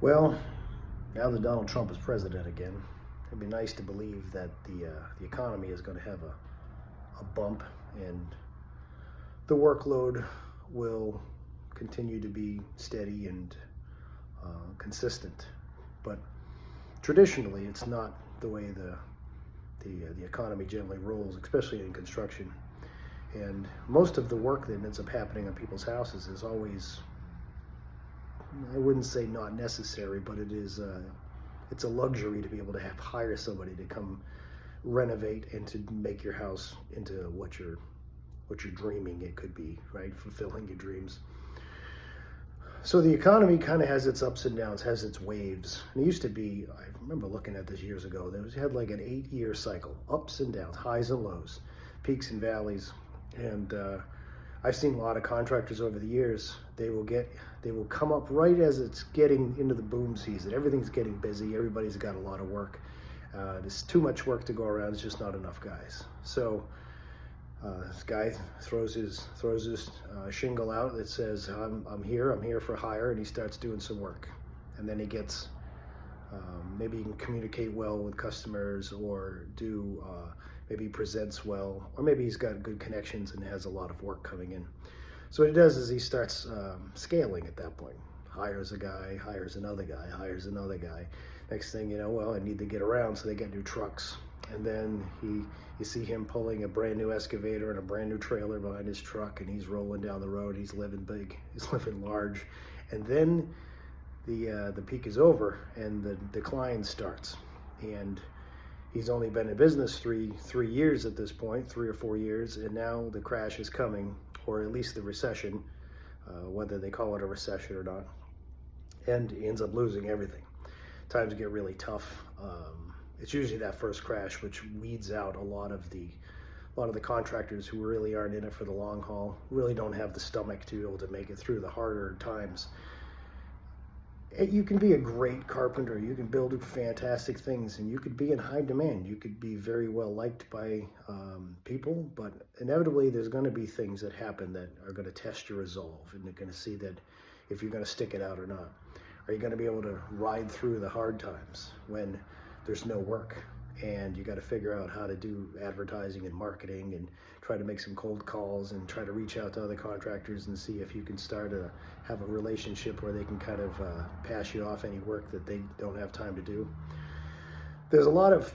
Well, now that Donald Trump is president again, it'd be nice to believe that the economy is going to have a bump and the workload will continue to be steady and consistent. But traditionally, it's not the way the economy generally rolls, especially in construction. And most of the work that ends up happening on people's houses is always, I wouldn't say not necessary, but it's a luxury to be able to hire somebody to come renovate and to make your house into what you're dreaming it could be, right? Fulfilling your dreams. So the economy kind of has its ups and downs, has its waves. And it used to be, I remember looking at this years ago, had like an 8-year cycle, ups and downs, highs and lows, peaks and valleys. And I've seen a lot of contractors over the years, they will come up right as it's getting into the boom season. Everything's getting busy, everybody's got a lot of work. There's too much work to go around, there's just not enough guys. So this guy throws his shingle out that says, I'm here for hire, and he starts doing some work. And then he gets, maybe he can communicate well with customers, or maybe he presents well, or maybe he's got good connections and has a lot of work coming in. So what he does is he starts scaling at that point. Hires a guy, hires another guy, hires another guy. Next thing you know, well, I need to get around, so they get new trucks. And then you see him pulling a brand new excavator and a brand new trailer behind his truck, and he's rolling down the road. He's living big, he's living large. And then the peak is over and the decline starts. And he's only been in business three years at this point, 3 or 4 years, and now the crash is coming, or at least the recession, whether they call it a recession or not. And he ends up losing everything. Times get really tough. It's usually that first crash which weeds out a lot of the contractors who really aren't in it for the long haul, really don't have the stomach to be able to make it through the harder times. You can be a great carpenter, you can build fantastic things, and you could be in high demand. You could be very well liked by people, but inevitably there's going to be things that happen that are going to test your resolve, and you're going to see that if you're going to stick it out or not. Are you going to be able to ride through the hard times when there's no work, and you got to figure out how to do advertising and marketing and try to make some cold calls and try to reach out to other contractors and see if you can have a relationship where they can kind of pass you off any work that they don't have time to do. There's a lot of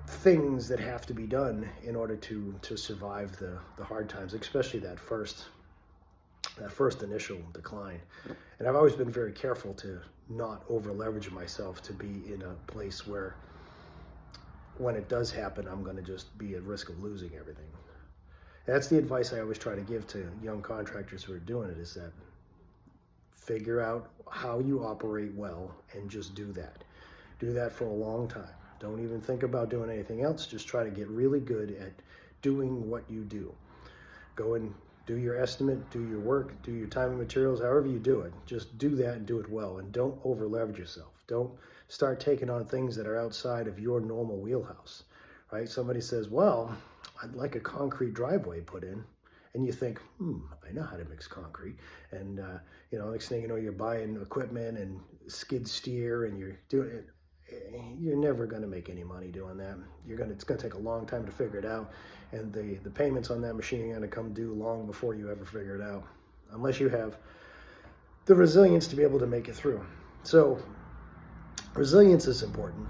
things that have to be done in order to survive the hard times, especially that first initial decline. And I've always been very careful to not over leverage myself, to be in a place where when it does happen, I'm going to just be at risk of losing everything. And that's the advice I always try to give to young contractors who are doing it, is that figure out how you operate well and just do that. Do that for a long time. Don't even think about doing anything else. Just try to get really good at doing what you do. Go and do your estimate, do your work, do your time and materials, however you do it. Just do that and do it well, and don't over leverage yourself. Don't start taking on things that are outside of your normal wheelhouse, right? Somebody says, well, I'd like a concrete driveway put in. And you think, I know how to mix concrete. And, next thing you know, you're buying equipment and skid steer, and you're doing it. You're never going to make any money doing that. It's going to take a long time to figure it out. And the payments on that machine are going to come due long before you ever figure it out, unless you have the resilience to be able to make it through. So resilience is important,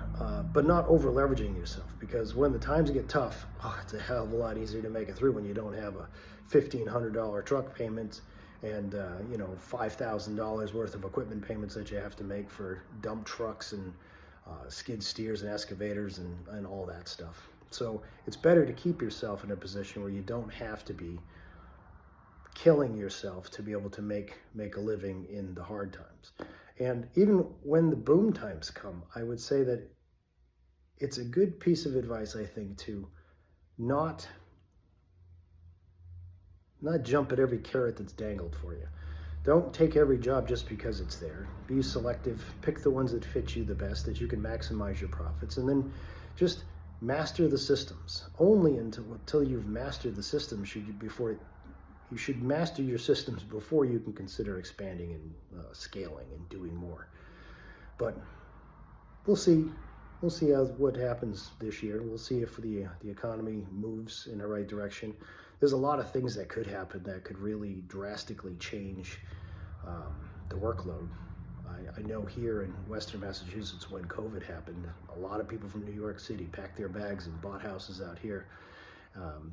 but not over leveraging yourself, because when the times get tough, it's a hell of a lot easier to make it through when you don't have a $1,500 truck payment and $5,000 worth of equipment payments that you have to make for dump trucks and skid steers and excavators and all that stuff. So it's better to keep yourself in a position where you don't have to be killing yourself to be able to make a living in the hard times. And even when the boom times come, I would say that it's a good piece of advice, I think, to not jump at every carrot that's dangled for you. Don't take every job just because it's there. Be selective, pick the ones that fit you the best, that you can maximize your profits, and then just master the systems. Only until you've mastered the systems you should master your systems before you can consider expanding and scaling and doing more. But we'll see. We'll see what happens this year. We'll see if the economy moves in the right direction. There's a lot of things that could happen that could really drastically change the workload. I know here in Western Massachusetts, when COVID happened, a lot of people from New York City packed their bags and bought houses out here.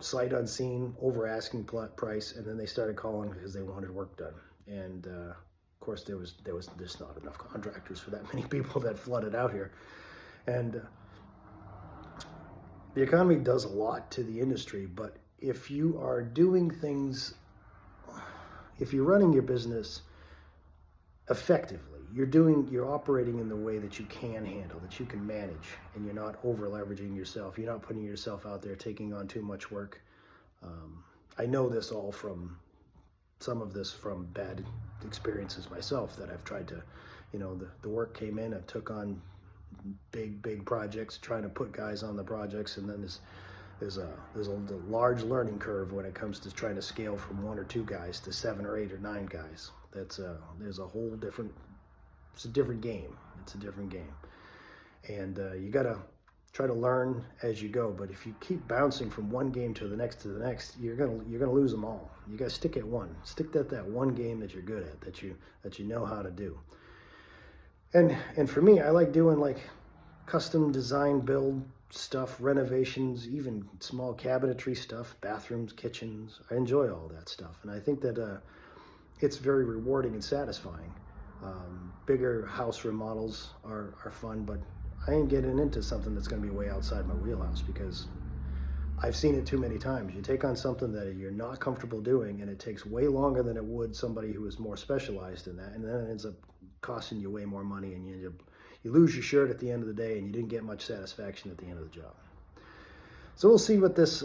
Sight unseen, over asking price, and then they started calling because they wanted work done. And of course, there was just not enough contractors for that many people that flooded out here. And the economy does a lot to the industry, but if you are doing things, if you're running your business effectively, you're operating in the way that you can handle, that you can manage, and you're not over leveraging yourself. You're not putting yourself out there taking on too much work. I know this all from some of this from bad experiences myself that I've tried to, the work came in, I took on big projects, trying to put guys on the projects, and then there's a large learning curve when it comes to trying to scale from 1 or 2 guys to 7 or 8 or 9 guys. There's a whole different, it's a different game. It's a different game, and you gotta try to learn as you go. But if you keep bouncing from one game to the next, you're gonna lose them all. You gotta stick at one. Stick at that one game that you're good at, that you know how to do. And for me, I like doing like custom design build stuff, renovations, even small cabinetry stuff, bathrooms, kitchens. I enjoy all that stuff, and I think that it's very rewarding and satisfying. Bigger house remodels are fun, but I ain't getting into something that's going to be way outside my wheelhouse, because I've seen it too many times. You take on something that you're not comfortable doing, and it takes way longer than it would somebody who is more specialized in that, and then it ends up costing you way more money, and you lose your shirt at the end of the day, and you didn't get much satisfaction at the end of the job. So we'll see what this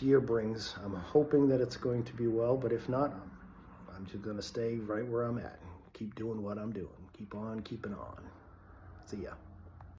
year brings. I'm hoping that it's going to be well, but if not, I'm just going to stay right where I'm at. Keep doing what I'm doing. Keep on keeping on. See ya.